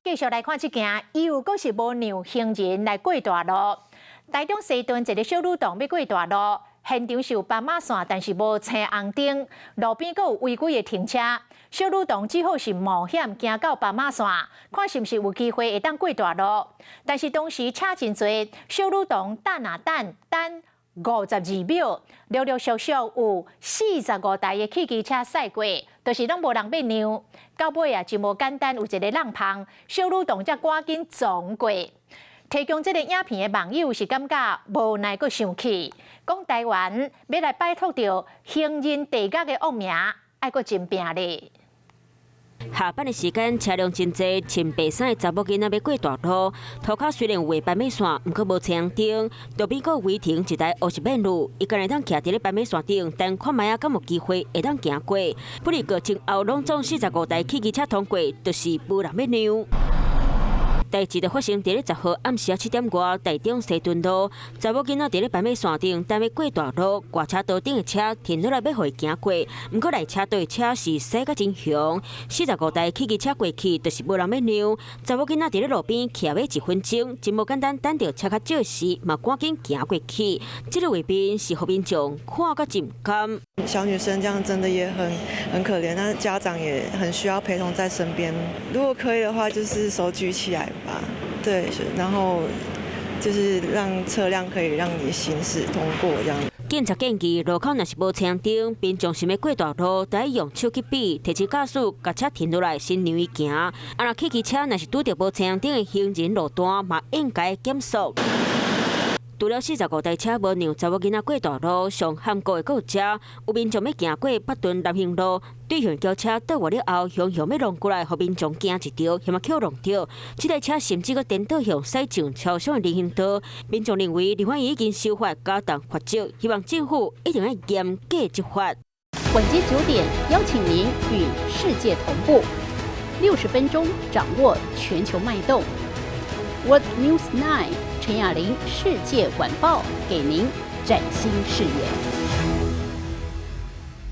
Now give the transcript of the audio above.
继续来看这件，又阁是无让行人来过大路。台中西屯一个小女童要过大路，现场是有斑马线，但是无青红灯，路边阁有违规的停车。小女童只好是冒险行到斑马线，看是毋是有机会会当过大路。但是当时车真多，小女童等52秒，陆陆续续有45台的汽机车驶过，就是拢无人要让。到尾啊，真无简单，有一个浪旁，小女童才赶紧撞过。提供这个影片的网友是感觉无奈阁生气，讲台湾要来摆脱掉行人地角的恶名，爱阁真拼咧。下班的时间，车辆真多，穿白衫的查某囡仔要过大路，涂骹虽然有画斑马线，毋过无青灯，路边阁违停一台50米路，伊个会当徛伫咧斑马线顶，但看卖啊，敢有机会会当行过。不过过前后拢总45台汽机车通过，就是无人要让。代志就发生伫咧10号暗时7点外，台中西屯路，查某囡仔伫咧斑马线顶等要过大路，挂车道顶的车停落来要互伊行过，毋过来车道的车是驶甲真凶，45台汽机车过去，就是无人要让。查某囡仔伫咧路边徛要1分钟，真无简单，等到车较少时，嘛赶紧行过去。这个画面是互民众看甲真甘。小女生这样真的也很可怜，那家长也很需要陪同在身边。如果可以的话，就是手举起来吧，对，然后就是让车辆可以让你行驶通过这样。警察建议路口若是无青灯，民众想要过大路，得用手去比，提醒驾驶甲车停落来，先让伊行。啊，若汽机车若是拄到无青灯的行人路段，嘛应该减速。除了45台车无让查某囡仔过大路，上喊过的阁有遮，有民众要行过北屯南行路，对向轿车倒弯了后，向要弄过来，互民众惊一条，险啊捡弄着。这台车甚至阁颠倒向驶上超商的人行道，民众认为立法院已经修法加重罚则，希望政府一定要严格执法。晚间9点，邀请您与世界同步，60分钟掌握全球脉动。What News 9，陈雅玲世界晚报给您崭新视野。